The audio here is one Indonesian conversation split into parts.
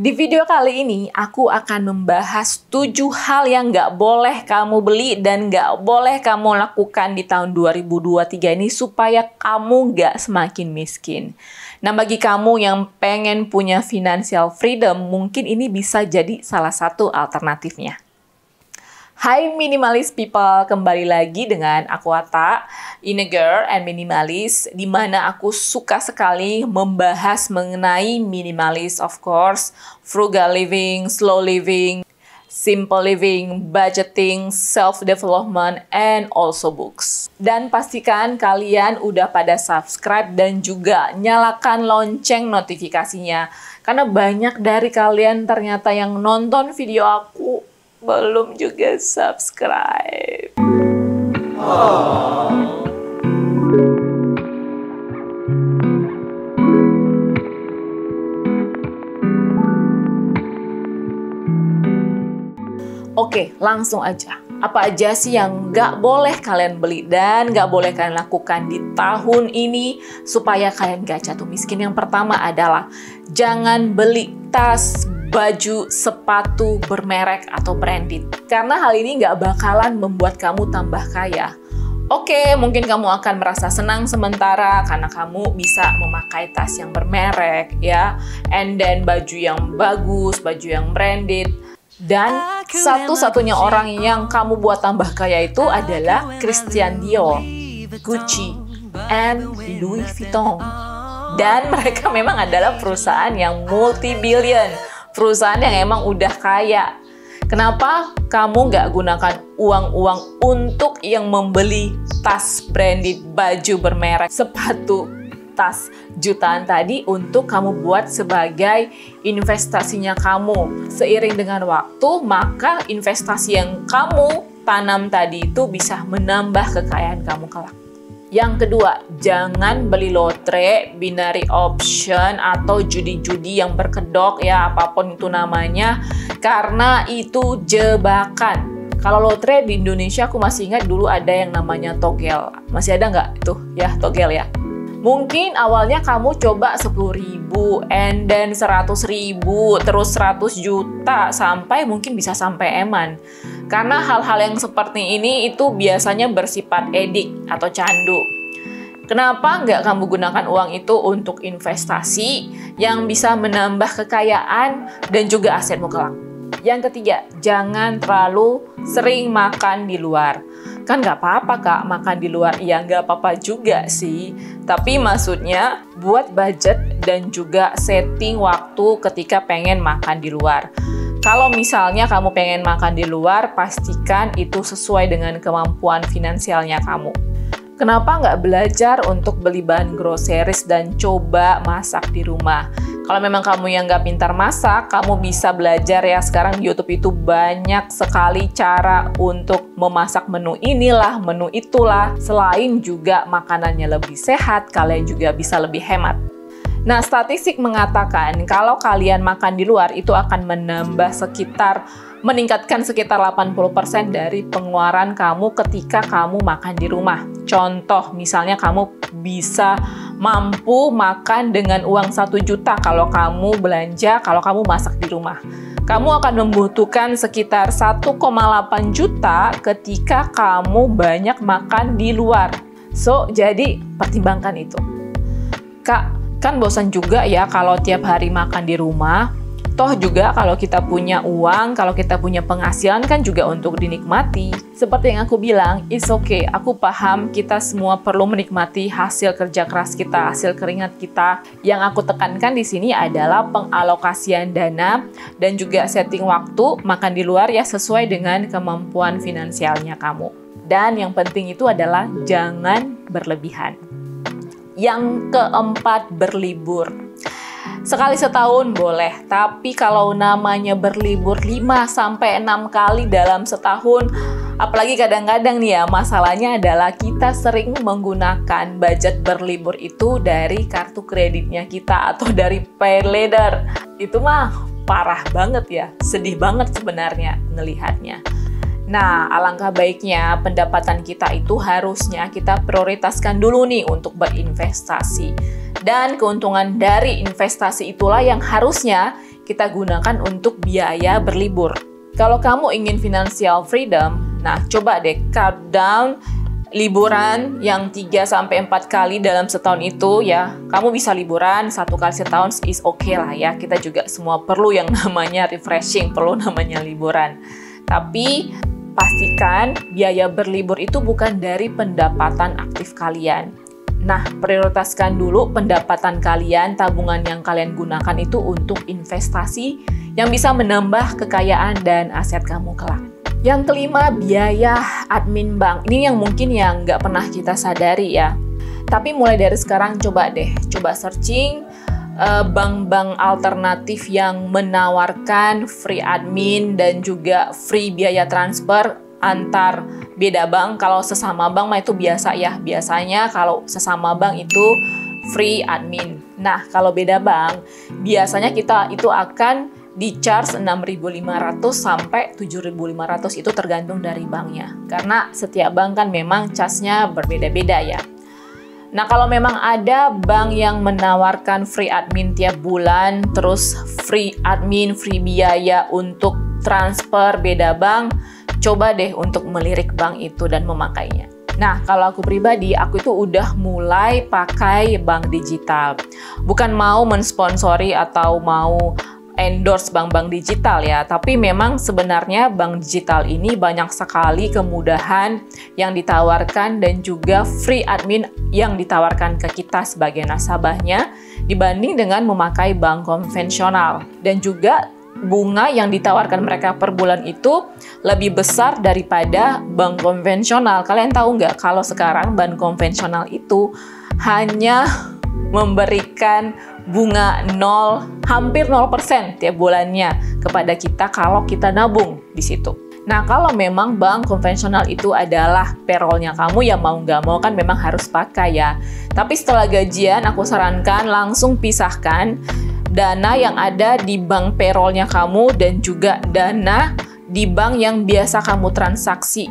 Di video kali ini, aku akan membahas 7 hal yang nggak boleh kamu beli dan nggak boleh kamu lakukan di tahun 2023 ini supaya kamu nggak semakin miskin. Nah, bagi kamu yang pengen punya financial freedom, mungkin ini bisa jadi salah satu alternatifnya. Hai minimalis people, kembali lagi dengan aku Atta, in a girl and minimalist, di mana aku suka sekali membahas mengenai minimalis, of course, frugal living, slow living, simple living, budgeting, self-development, and also books. Dan pastikan kalian udah pada subscribe dan juga nyalakan lonceng notifikasinya. Karena banyak dari kalian ternyata yang nonton video aku belum juga subscribe. Oke, langsung aja. Apa aja sih yang nggak boleh kalian beli dan nggak boleh kalian lakukan di tahun ini supaya kalian nggak jatuh miskin? Yang pertama adalah jangan beli tas, baju, sepatu bermerek atau branded. Karena hal ini nggak bakalan membuat kamu tambah kaya. Oke, mungkin kamu akan merasa senang sementara karena kamu bisa memakai tas yang bermerek, ya. And then baju yang bagus, baju yang branded. Dan satu-satunya orang yang kamu buat tambah kaya itu adalah Christian Dior, Gucci, and Louis Vuitton. Dan mereka memang adalah perusahaan yang multi-billion, perusahaan yang emang udah kaya. Kenapa kamu nggak gunakan uang-uang untuk yang membeli tas branded, baju bermerek, sepatu, tas jutaan tadi untuk kamu buat sebagai investasinya kamu. Seiring dengan waktu, maka investasi yang kamu tanam tadi itu bisa menambah kekayaan kamu kelak. Yang kedua, jangan beli lotre, binary option, atau judi-judi yang berkedok, ya apapun itu namanya, karena itu jebakan. Kalau lotre di Indonesia aku masih ingat dulu ada yang namanya togel. Masih ada nggak itu ya togel ya? Mungkin awalnya kamu coba 10.000, and then 100.000, terus 100 juta, sampai mungkin bisa sampai eman. Karena hal-hal yang seperti ini itu biasanya bersifat edik atau candu. Kenapa nggak kamu gunakan uang itu untuk investasi yang bisa menambah kekayaan dan juga asetmu kelak? Yang ketiga, jangan terlalu sering makan di luar. Kan nggak apa-apa kak, makan di luar. Ya nggak apa-apa juga sih. Tapi maksudnya buat budget dan juga setting waktu ketika pengen makan di luar. Kalau misalnya kamu pengen makan di luar, pastikan itu sesuai dengan kemampuan finansialnya kamu. Kenapa nggak belajar untuk beli bahan groceries dan coba masak di rumah? Kalau memang kamu yang nggak pintar masak, kamu bisa belajar ya. Sekarang di YouTube itu banyak sekali cara untuk memasak menu inilah, menu itulah. Selain juga makanannya lebih sehat, kalian juga bisa lebih hemat. Nah, statistik mengatakan kalau kalian makan di luar itu akan meningkatkan sekitar 80% dari pengeluaran kamu ketika kamu makan di rumah. Contoh, misalnya kamu bisa mampu makan dengan uang 1 juta kalau kamu masak di rumah. Kamu akan membutuhkan sekitar 1,8 juta ketika kamu banyak makan di luar. So, jadi pertimbangkan itu. Kak, kan bosan juga ya kalau tiap hari makan di rumah. Toh juga kalau kita punya uang, kalau kita punya penghasilan kan juga untuk dinikmati. Seperti yang aku bilang, it's okay. Aku paham kita semua perlu menikmati hasil kerja keras kita, hasil keringat kita. Yang aku tekankan di sini adalah pengalokasian dana dan juga setting waktu makan di luar ya sesuai dengan kemampuan finansialnya kamu. Dan yang penting itu adalah jangan berlebihan. Yang keempat, berlibur. Sekali setahun boleh, tapi kalau namanya berlibur 5-6 kali dalam setahun, apalagi kadang-kadang nih ya, masalahnya adalah kita sering menggunakan budget berlibur itu dari kartu kreditnya kita atau dari paylater. Itu mah parah banget ya, sedih banget sebenarnya ngelihatnya. Nah, alangkah baiknya pendapatan kita itu harusnya kita prioritaskan dulu nih untuk berinvestasi. Dan keuntungan dari investasi itulah yang harusnya kita gunakan untuk biaya berlibur. Kalau kamu ingin financial freedom, nah coba deh cut down liburan yang 3-4 kali dalam setahun itu ya. Kamu bisa liburan 1 kali setahun is okay lah ya. Kita juga semua perlu yang namanya refreshing, perlu namanya liburan. Tapi pastikan biaya berlibur itu bukan dari pendapatan aktif kalian. Nah, prioritaskan dulu pendapatan kalian, tabungan yang kalian gunakan itu untuk investasi yang bisa menambah kekayaan dan aset kamu kelak. Yang kelima, biaya admin bank. Ini yang mungkin nggak pernah kita sadari ya. Tapi mulai dari sekarang coba searching bank-bank alternatif yang menawarkan free admin dan juga free biaya transfer antar beda bank. Kalau sesama bank mah itu biasa ya. Biasanya kalau sesama bank itu free admin. Nah, kalau beda bank, biasanya kita itu akan di charge 6.500 sampai 7.500, itu tergantung dari banknya. Karena setiap bank kan memang charge-nya berbeda-beda ya. Nah, kalau memang ada bank yang menawarkan free admin tiap bulan, terus free admin, free biaya untuk transfer beda bank, coba deh untuk melirik bank itu dan memakainya. Nah, kalau aku pribadi, aku itu udah mulai pakai bank digital. Bukan mau mensponsori atau mau endorse bank-bank digital ya, tapi memang sebenarnya bank digital ini banyak sekali kemudahan yang ditawarkan dan juga free admin yang ditawarkan ke kita sebagai nasabahnya dibanding dengan memakai bank konvensional. Dan juga bunga yang ditawarkan mereka per bulan itu lebih besar daripada bank konvensional. Kalian tahu nggak kalau sekarang bank konvensional itu hanya memberikan bunga hampir 0% tiap bulannya kepada kita kalau kita nabung di situ. Nah, kalau memang bank konvensional itu adalah payroll-nya kamu, ya mau nggak mau kan memang harus pakai ya. Tapi setelah gajian, aku sarankan langsung pisahkan dana yang ada di bank payroll-nya kamu dan juga dana di bank yang biasa kamu transaksi.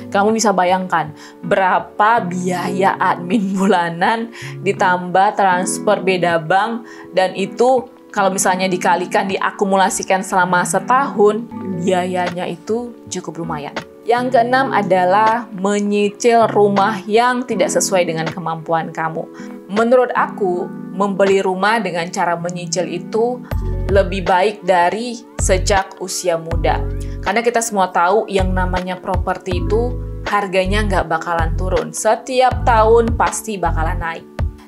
Kamu bisa bayangkan berapa biaya admin bulanan ditambah transfer beda bank, dan itu kalau misalnya dikalikan, diakumulasikan selama setahun, biayanya itu cukup lumayan. Yang keenam adalah menyicil rumah yang tidak sesuai dengan kemampuan kamu. Menurut aku, membeli rumah dengan cara menyicil itu lebih baik dari sejak usia muda. Karena kita semua tahu yang namanya properti itu harganya nggak bakalan turun. Setiap tahun pasti bakalan naik.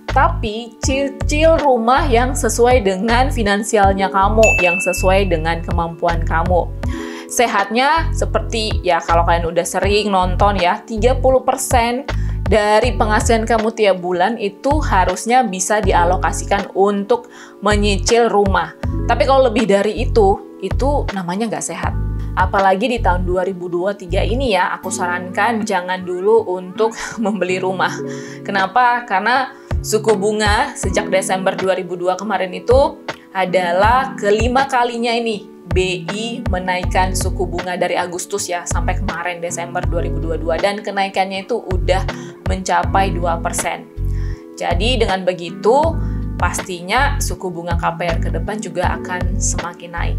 Tapi cicil rumah yang sesuai dengan finansialnya kamu, yang sesuai dengan kemampuan kamu. Sehatnya seperti ya kalau kalian udah sering nonton ya, 30% dari penghasilan kamu tiap bulan itu harusnya bisa dialokasikan untuk menyicil rumah. Tapi kalau lebih dari itu namanya nggak sehat. Apalagi di tahun 2023 ini ya, aku sarankan jangan dulu untuk membeli rumah. Kenapa? Karena suku bunga sejak Desember 2002 kemarin itu adalah kelima kalinya ini BI menaikkan suku bunga dari Agustus ya sampai kemarin Desember 2022, dan kenaikannya itu udah mencapai 2%. Jadi dengan begitu pastinya suku bunga KPR ke depan juga akan semakin naik.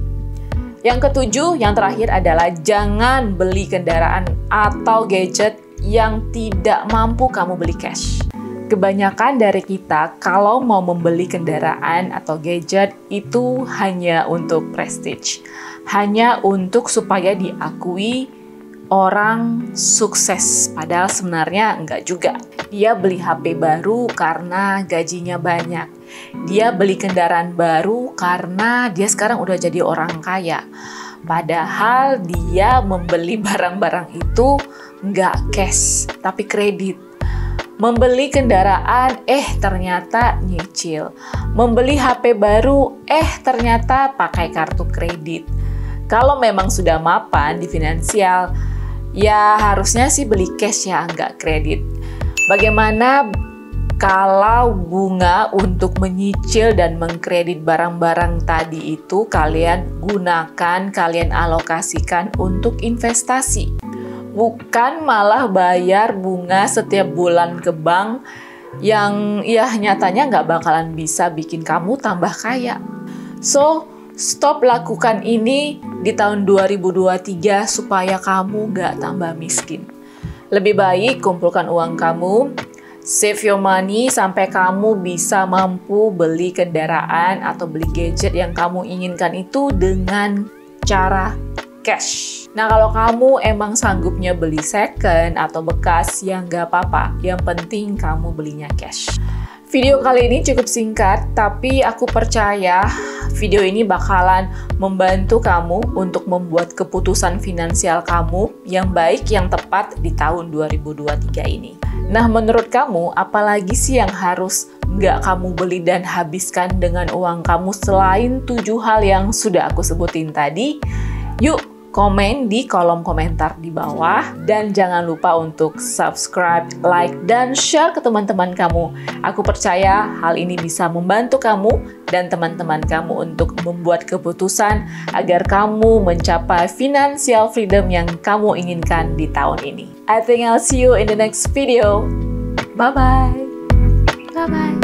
Yang ketujuh, yang terakhir adalah jangan beli kendaraan atau gadget yang tidak mampu kamu beli cash. Kebanyakan dari kita kalau mau membeli kendaraan atau gadget itu hanya untuk prestige, hanya untuk supaya diakui orang sukses, padahal sebenarnya enggak juga. Dia beli HP baru karena gajinya banyak. Dia beli kendaraan baru karena dia sekarang udah jadi orang kaya. Padahal dia membeli barang-barang itu enggak cash, tapi kredit. Membeli kendaraan, ternyata nyicil. Membeli HP baru, ternyata pakai kartu kredit. Kalau memang sudah mapan di finansial, ya harusnya sih beli cash ya, enggak kredit. Bagaimana kalau bunga untuk menyicil dan mengkredit barang-barang tadi itu kalian gunakan, kalian alokasikan untuk investasi? Bukan malah bayar bunga setiap bulan ke bank yang ya nyatanya nggak bakalan bisa bikin kamu tambah kaya. So, Stop lakukan ini di tahun 2023 supaya kamu gak tambah miskin. Lebih baik kumpulkan uang kamu, save your money sampai kamu bisa mampu beli kendaraan atau beli gadget yang kamu inginkan itu dengan cara cash. Nah, kalau kamu emang sanggupnya beli second atau bekas, ya nggak apa-apa. Yang penting kamu belinya cash. Video kali ini cukup singkat, tapi aku percaya video ini bakalan membantu kamu untuk membuat keputusan finansial kamu yang baik, yang tepat di tahun 2023 ini. Nah, menurut kamu, apalagi sih yang harus nggak kamu beli dan habiskan dengan uang kamu selain 7 hal yang sudah aku sebutin tadi? Yuk, komen di kolom komentar di bawah. Dan jangan lupa untuk subscribe, like, dan share ke teman-teman kamu. Aku percaya hal ini bisa membantu kamu dan teman-teman kamu untuk membuat keputusan agar kamu mencapai financial freedom yang kamu inginkan di tahun ini. I think I'll see you in the next video. Bye-bye. Bye-bye.